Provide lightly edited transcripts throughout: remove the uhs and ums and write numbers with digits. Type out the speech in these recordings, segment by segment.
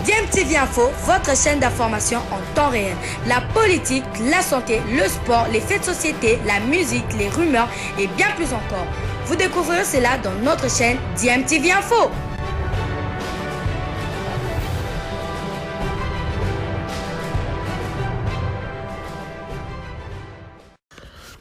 DMTV Info, votre chaîne d'information en temps réel. La politique, la santé, le sport, les faits de société, la musique, les rumeurs et bien plus encore. Vous découvrirez cela dans notre chaîne DMTV Info.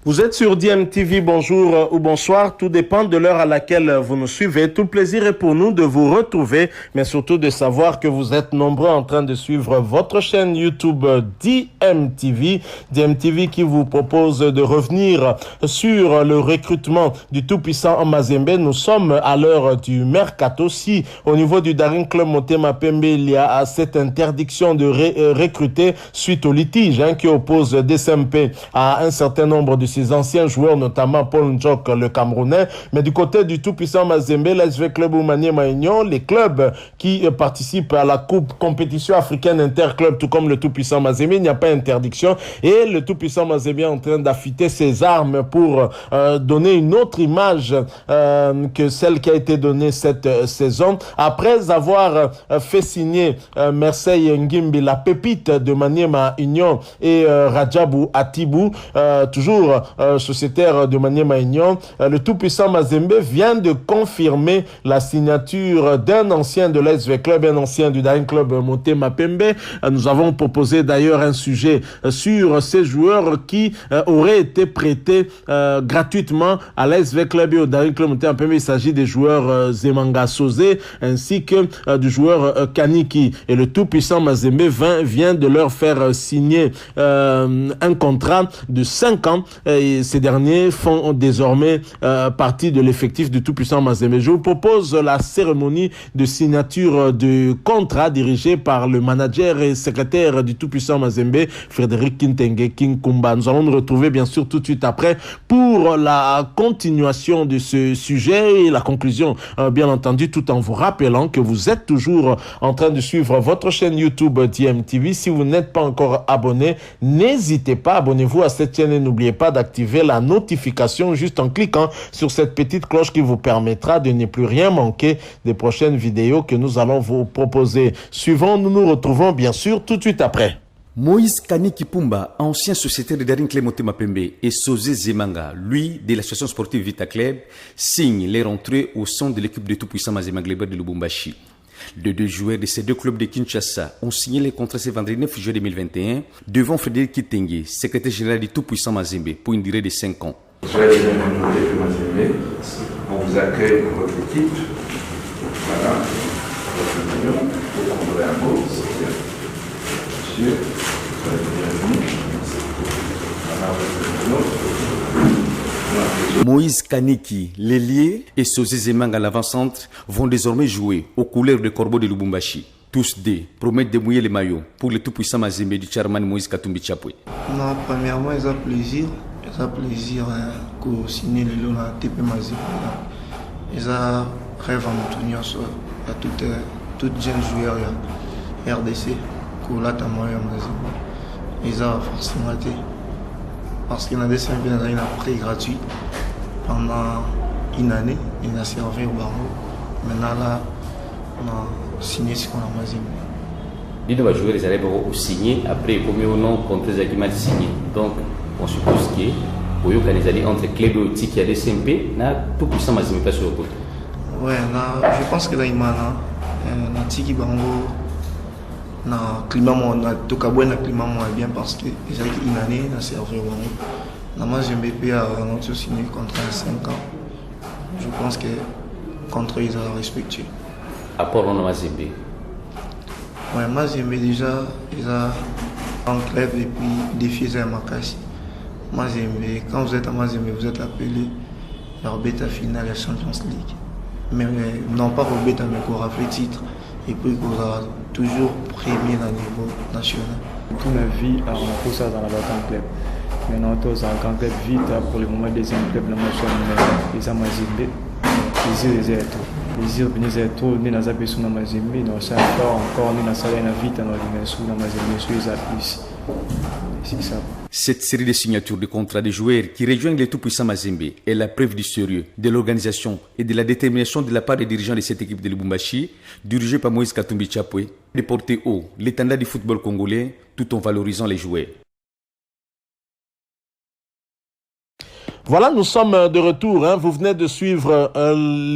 Vous êtes sur DMTV, bonjour ou bonsoir, tout dépend de l'heure à laquelle vous nous suivez. Tout le plaisir est pour nous de vous retrouver, mais surtout de savoir que vous êtes nombreux en train de suivre votre chaîne YouTube DMTV. DMTV qui vous propose de revenir sur le recrutement du tout-puissant Mazembe. Nous sommes à l'heure du mercato. Si au niveau du Daring Club Motema Pembe, il y a cette interdiction de recruter suite au litige qui oppose DSMP à un certain nombre de ses anciens joueurs, notamment Paul Njok, le Camerounais. Mais du côté du tout-puissant Mazembe, l'ASV Club Maniema Union, les clubs qui participent à la coupe compétition africaine interclub, tout comme le tout-puissant Mazembe, il n'y a pas d'interdiction. Et le tout-puissant Mazembe est en train d'affûter ses armes pour donner une autre image que celle qui a été donnée cette saison. Après avoir fait signer Marseille Ngimbi, la pépite de Maniema Union, et Rajabou Atibou, toujours sociétaire de Maniema Union, le tout-puissant Mazembe vient de confirmer la signature d'un ancien de l'ASV Club, un ancien du Daring Club Motema Pembe. Nous avons proposé d'ailleurs un sujet sur ces joueurs qui auraient été prêtés gratuitement à l'ASV Club et au Daring Club Motema Pembe. Il s'agit des joueurs Zemanga Sosé ainsi que du joueur Kaniki. Et le tout-puissant Mazembe vient de leur faire signer un contrat de 5 ans. Et ces derniers font désormais partie de l'effectif du tout-puissant Mazembe. Je vous propose la cérémonie de signature de contrat dirigée par le manager et secrétaire du tout-puissant Mazembe, Frédéric Kintenge Kinkumba. Nous allons nous retrouver bien sûr tout de suite après pour la continuation de ce sujet et la conclusion, bien entendu, tout en vous rappelant que vous êtes toujours en train de suivre votre chaîne YouTube DMTV. Si vous n'êtes pas encore abonné, n'hésitez pas, abonnez-vous à cette chaîne et n'oubliez pas d'activer la notification juste en cliquant sur cette petite cloche qui vous permettra de ne plus rien manquer des prochaines vidéos que nous allons vous proposer. Suivant, nous nous retrouvons bien sûr tout de suite après. Moïse Kaniki Pumba, ancien sociétaire de Daring Club Motema Pembe, et Sosé Zemanga, lui, de l'association sportive Vita Club, signent les rentrées au sein de l'équipe de tout-puissant Mazembe Gleber de Lubumbashi. Les deux joueurs de ces deux clubs de Kinshasa ont signé les contrats ce vendredi 9 juillet 2021 devant Frédéric Kitenge, secrétaire général du tout-puissant Mazembe, pour une durée de 5 ans. Soyez les mêmes de Mazembe, on vous accueille dans votre équipe. Voilà, votre million, vous prendrez un mot, monsieur, soyez bienvenus. Voilà, votre million. Moïse Kaniki, l'ailier, et Sosé Zemanga, l'avant-centre, vont désormais jouer aux couleurs de Corbeau de Lubumbashi. Tous deux promettent de mouiller les maillots pour le tout-puissant Mazembe du chairman Moïse Katumbi Chapwe. Non, premièrement, ils ont plaisir. Ils ont plaisir de signer le lot à TP Mazembe. Ils ont rêvé à nous tenir à toutes jeunes joueurs RDC, pour la Tamoya Mazembe. Ils ont forcément été. Parce qu'il y a des CMP dans un prêt gratuit pendant une année, il a servi au Barreau. Maintenant là, on a signé ce qu'on a Mazembe. Il doit jouer les arrêts au signer, après combien au nom contre les acquis mal signés. Donc on suppose qu'il y a des alliés entre club et qui a des CMP, n'a tout puissant Mazembe pas sur le côté. Ouais, je pense que là il m'a Tiki Bango. Le climat na climat bien parce que déjà une année na servi au na Mazembe a notre signé contre 5 ans. Je pense que contre ils ont respecté. Apport on Mazembe. Ouais, Mazembe déjà ils ont un club et puis défi à Makassi. Mazembe, quand vous êtes à Mazembe, vous êtes appelé leur bêta finale à Champions League. Mais non pas pour bêta mais pour avoir titre. Et puis qu'on a toujours premier à niveau national. Toute ma vie, on a fait ça dans le grand club. Maintenant, on est en grand club vite pour le moment deuxième club. Les Amazimbe, les Plaisir de venir à tout, nous avons besoin de Mazembe, nous avons encore, nous avons vite dans l'immersion de Mazembe, sur les appuis. C'est ça. Cette série de signatures de contrats de joueurs qui rejoignent les tout-puissants Mazembe est la preuve du sérieux, de l'organisation et de la détermination de la part des dirigeants de cette équipe de Lubumbashi, dirigée par Moïse Katumbi Chapwe, de porter haut l'étendard du football congolais tout en valorisant les joueurs. Voilà, nous sommes de retour. Vous venez de suivre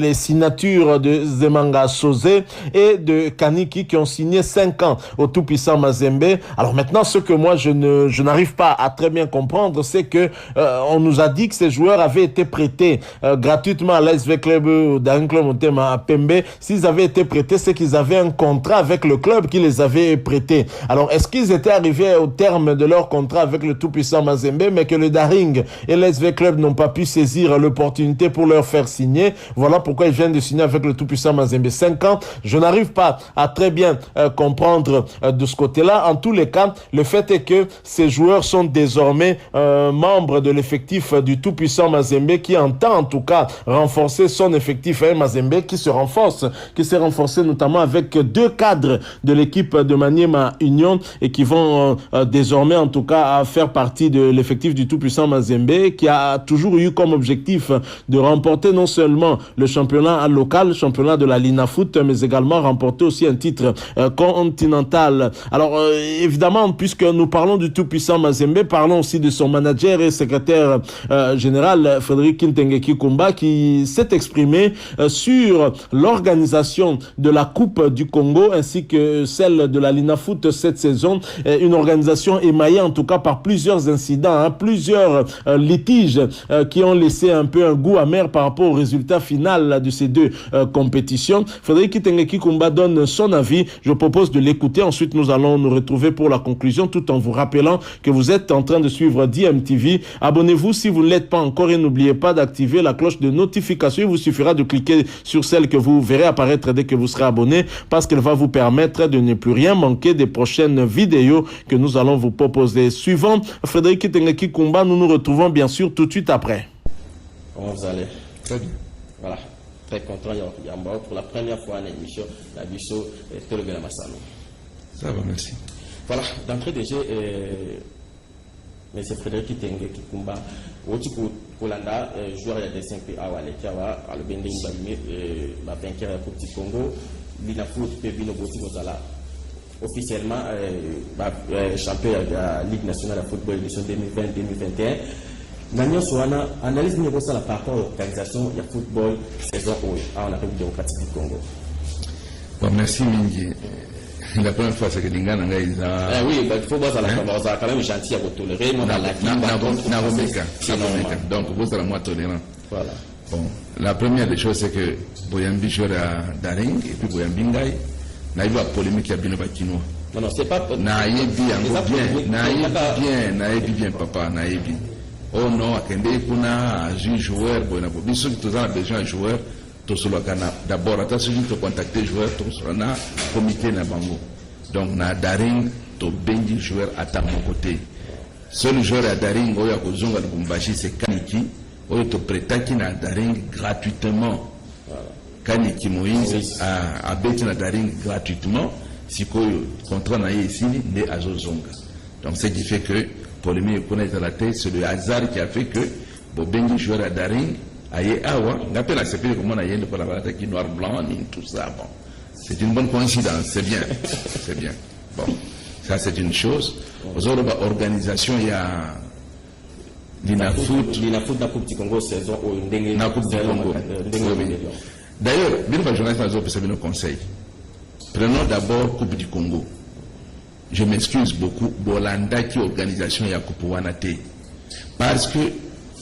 les signatures de Zemanga Sosé et de Kaniki qui ont signé 5 ans au tout-puissant Mazembe. Alors maintenant, ce que moi je n'arrive pas à très bien comprendre, c'est que on nous a dit que ces joueurs avaient été prêtés gratuitement à l'ASV Club d'un club Motema à Pembe. S'ils avaient été prêtés, c'est qu'ils avaient un contrat avec le club qui les avait prêtés. Alors, est-ce qu'ils étaient arrivés au terme de leur contrat avec le tout-puissant Mazembe, mais que le Daring et l'ASV Club n'ont pas pu saisir l'opportunité pour leur faire signer? Voilà pourquoi ils viennent de signer avec le tout-puissant Mazembe 5 ans. Je n'arrive pas à très bien comprendre de ce côté-là. En tous les cas, le fait est que ces joueurs sont désormais membres de l'effectif du tout-puissant Mazembe qui entend en tout cas renforcer son effectif. Mazembe qui s'est renforcé notamment avec 2 cadres de l'équipe de Maniema Union et qui vont désormais en tout cas faire partie de l'effectif du tout-puissant Mazembe qui a toujours eu comme objectif de remporter non seulement le championnat local, le championnat de la Lina Foot, mais également remporter aussi un titre continental. Alors évidemment, puisque nous parlons du tout-puissant Mazembe, parlons aussi de son manager et secrétaire général Frédéric Kintengeki Kumba qui s'est exprimé sur l'organisation de la Coupe du Congo ainsi que celle de la Lina Foot cette saison, une organisation émaillée en tout cas par plusieurs incidents, plusieurs litiges qui ont laissé un peu un goût amer par rapport au résultat final de ces 2 compétitions. Frédéric Kintengeki Kumba donne son avis. Je propose de l'écouter. Ensuite, nous allons nous retrouver pour la conclusion tout en vous rappelant que vous êtes en train de suivre DMTV. Abonnez-vous si vous ne l'êtes pas encore et n'oubliez pas d'activer la cloche de notification. Il vous suffira de cliquer sur celle que vous verrez apparaître dès que vous serez abonné parce qu'elle va vous permettre de ne plus rien manquer des prochaines vidéos que nous allons vous proposer. Suivant Frédéric Kintengeki Kumba, nous nous retrouvons bien sûr tout de suite après. Comment vous allez? Très bien. Voilà, très content. Yamba pour la première fois à l'émission, la Bisso et Tolobela Massano. Ça va, merci. Voilà, d'entrée de jeu, M. Frédéric Kintengeki Kumba, Oti Kolanda, joueur de D5P à Walekiawa, à l'Obende Mbamime, la vainqueur pour Petit Congo, Lina Foot, Pebino Boti Gozala. Officiellement, champion de la Ligue nationale de football édition 2020-2021. Nanya Soana, analyse niveau ça par rapport à l'organisation du football saison en République démocratique du Congo. Bon, merci Mingi. La première fois, c'est que Lingana il a. Oui, il faut voir ça quand même gentil à vous tolérer. Donc, vous êtes moins tolérant. Voilà. Bon, la première des choses, c'est que Boyambi joue à Daring et puis Boyambi Ngaï. N'a eu la polémique à Bino Bakino. Non, c'est pas. Naïbi bien, papa, Naïbi. Oh non, Akende Kuna, un joueur, bon, bien sûr que tous les gens joueurs, tous ceux d'abord, attention, de contacter joueurs, tous ceux qui comité na bango. Donc, na Daring, to benji joueur à mon côté. Seul joueur à Daring, oya kozonga Lubumbashi, c'est Kaniki, oya to prétaki na Daring gratuitement. Kaniki Moïse a bêté na Daring gratuitement, si le contrat n'a ici, né à Zozonga. Donc, ce qui fait que, pour les mieux connaître la tête, c'est le hasard qui a fait que Bobengi joueur à Daring, aïe awa, on appelle la CP comme on a eu pour la bataille qui noir blanc, tout ça. Bon, c'est une bonne coïncidence, c'est bien, c'est bien. Bon, ça c'est une chose. Aux autres organisations, il y a Lina Foot, la Coupe du Congo saison où une la Coupe du Congo. D'ailleurs, bien le journaliste a besoin de nos conseils. Prenons d'abord Coupe du Congo. Je m'excuse beaucoup, Bolanda qui organisation ya Kupuwanate. Parce que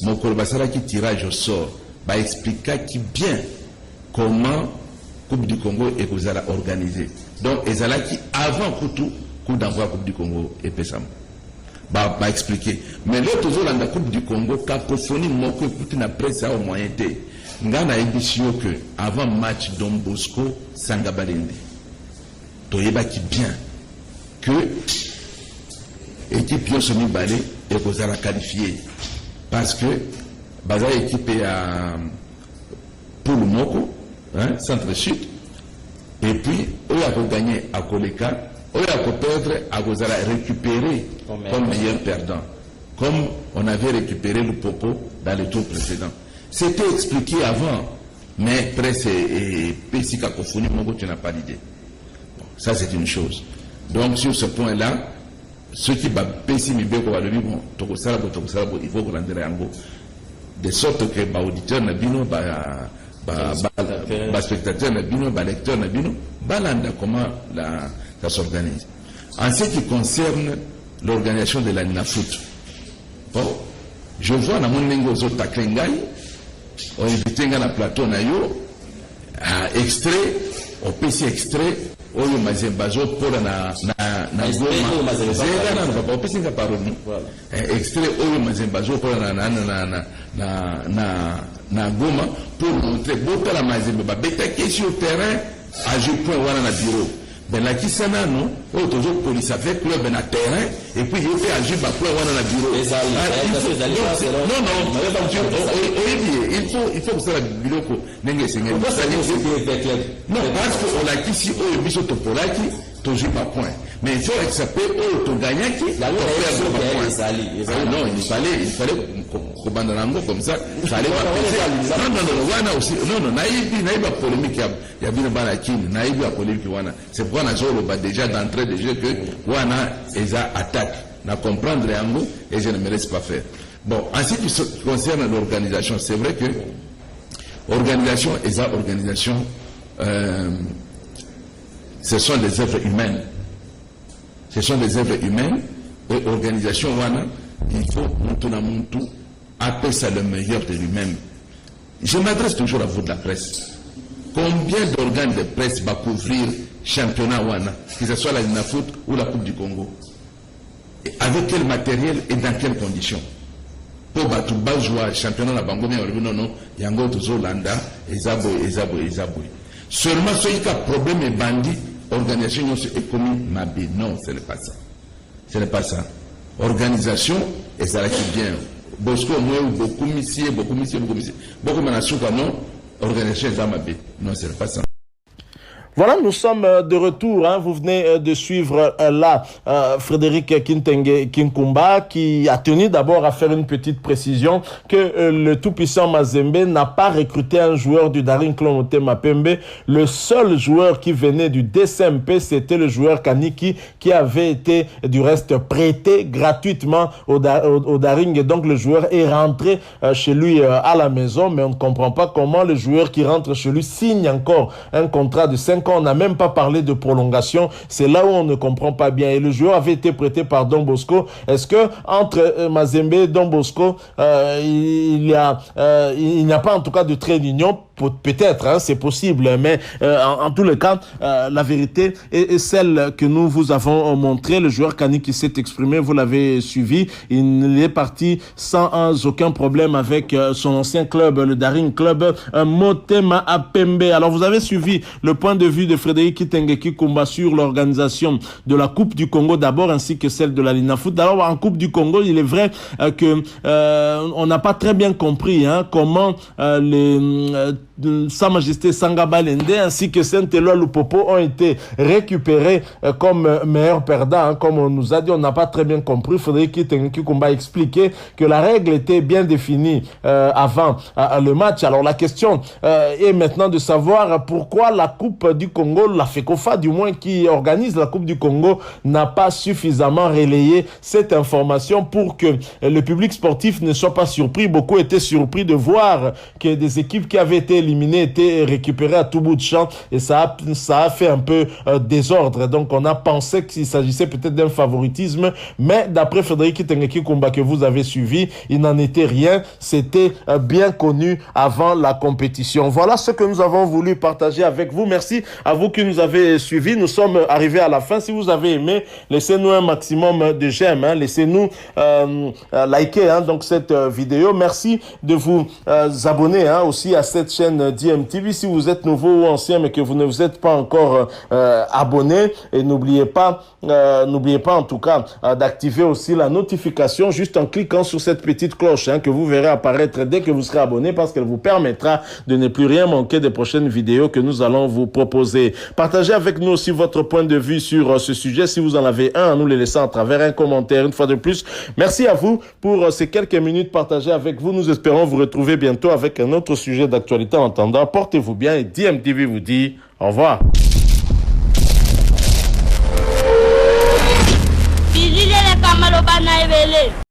mon Kolbasara qui tirage au sort va expliquer qui bien comment Coupe du Congo est organisée. Donc, Ezala qui avant Koutou, coup d'envoi Coupe du Congo et Pessam. Va expliquer. Mais l'autre jour, dans la Coupe du Congo, cacophonie, mon que Poutine a presse au moyen été. Ngana édition que avant match Don Bosco, Sangabalende. Toyeba qui bien. Que l'équipe Yosomi Balé est posée qualifiée parce que Baza équipe à Poulmoko, centre-sud, et puis eux ont gagné à Koleka Oya perdre, Agozala récupérer comme meilleur perdant. Comme on avait récupéré le Popo dans le tour précédent. C'était expliqué avant, mais presse et Pessi Kakofoni, tu n'as pas d'idée. Bon, ça c'est une chose. Donc sur ce point-là, ceux qui Pessi Mibeko va le dire, bon, il faut rendre un go. De sorte que l'auditeur n'a bino, spectateur n'a bino, lecteur n'a bino, balanda comment ça s'organise. En ce qui concerne l'organisation de la NAFOOT, bon, je vois dans mon lingo zo taklengai, on invite na plateau na yo, extrait, on PC extrait, oyo mazembazo pour na goma, zera na papa, on PC nga parole, extrait oyo mazembazo pour na goma pour montrer bota la mazemba, beta question au terrain, à je point wana na bureau. Ben la qui s'en a non, toujours police avec club na terrain et puis il fait agir ba club wana na bureau. Il faut que ça la bureau ko nenge senga. Non parce que on l'a qui si o biso to polaki toujours pas point. Mais il faut accepter o to gagner qui la non, il fallait kobandanango comme ça, ça allait pas. Non, aussi. Non, naïba polémique il y a bien balakine, naïba polémique wana. C'est pourquoi na zolo ba déjà d'entrée de jeu que wana eza attaque. Na comprendre yango et je ne me laisse pas faire. Bon, en ce qui concerne l'organisation, c'est vrai que organisation eza organisation ce sont des œuvres humaines. Ce sont des œuvres humaines et organisation wana, il faut muntu appeler ça le meilleur de lui-même. Je m'adresse toujours à vous de la presse. Combien d'organes de presse va couvrir championnat wana, que ce soit la NAFOOT ou la Coupe du Congo? Et avec quel matériel et dans quelles conditions? Pour battre jouer championnat la Bango, non, yango tozo landa, ezabo. Seulement ceux qui ont problème et bandit, organisation est commis mabé. Non, ce n'est pas ça. Ce n'est pas ça. Organisation, et ça qui vient. Bosco, moi, beaucoup missier. Beaucoup manasuka, non, organisation est mabé. Non, ce n'est pas ça. Voilà, nous sommes de retour. Hein. Vous venez de suivre là Frédéric Kintenge Kinkumba qui a tenu d'abord à faire une petite précision que le tout-puissant Mazembe n'a pas recruté un joueur du Daring Club Motema Pembe. Le seul joueur qui venait du DSMP, c'était le joueur Kaniki qui avait été du reste prêté gratuitement au Daring. Et donc le joueur est rentré chez lui à la maison, mais on ne comprend pas comment le joueur qui rentre chez lui signe encore un contrat de 5 ans. On n'a même pas parlé de prolongation. C'est là où on ne comprend pas bien. Et le joueur avait été prêté par Don Bosco. Est-ce que entre Mazembe et Don Bosco, il n'y a pas en tout cas de trait d'union? Peut-être, hein, c'est possible, mais en tous les cas, la vérité est celle que nous vous avons montré. Le joueur Kani qui s'est exprimé, vous l'avez suivi, il est parti sans aucun problème avec son ancien club, le Daring Club Motema Pembe. Alors vous avez suivi le point de vue de Frédéric Kintenge Kinkumba sur l'organisation de la Coupe du Congo d'abord, ainsi que celle de la Linafoot. Alors en Coupe du Congo, il est vrai que on n'a pas très bien compris comment Sa Majesté Sangaba Lende ainsi que Saint-Éloi Lupopo ont été récupérés comme meilleurs perdants, comme on nous a dit. On n'a pas très bien compris. Frédéric Kintenge Kinkumba a expliqué que la règle était bien définie avant le match. Alors la question est maintenant de savoir pourquoi la Coupe du Congo, la FECOFA du moins qui organise la Coupe du Congo, n'a pas suffisamment relayé cette information pour que le public sportif ne soit pas surpris. Beaucoup étaient surpris de voir que des équipes qui avaient été éliminées étaient récupérées à tout bout de champ et ça a fait un peu désordre. Donc on a pensé qu'il s'agissait peut-être d'un favoritisme, mais d'après Frédéric Kintenge Kinkumba que vous avez suivi, il n'en était rien. C'était bien connu avant la compétition. Voilà ce que nous avons voulu partager avec vous. Merci à vous qui nous avez suivis. Nous sommes arrivés à la fin. Si vous avez aimé, laissez-nous un maximum de j'aime. Laissez-nous liker donc cette vidéo. Merci de vous abonner aussi à cette chaîne chaîne DMTV. Si vous êtes nouveau ou ancien mais que vous ne vous êtes pas encore abonné, et n'oubliez pas en tout cas d'activer aussi la notification juste en cliquant sur cette petite cloche que vous verrez apparaître dès que vous serez abonné, parce qu'elle vous permettra de ne plus rien manquer des prochaines vidéos que nous allons vous proposer. Partagez avec nous aussi votre point de vue sur ce sujet. Si vous en avez un, à nous les laisser à travers un commentaire. Une fois de plus, merci à vous pour ces quelques minutes partagées avec vous. Nous espérons vous retrouver bientôt avec un autre sujet d'actualité. En attendant, portez-vous bien et DMTV vous dit au revoir. Bilile le kamalo bana ebele.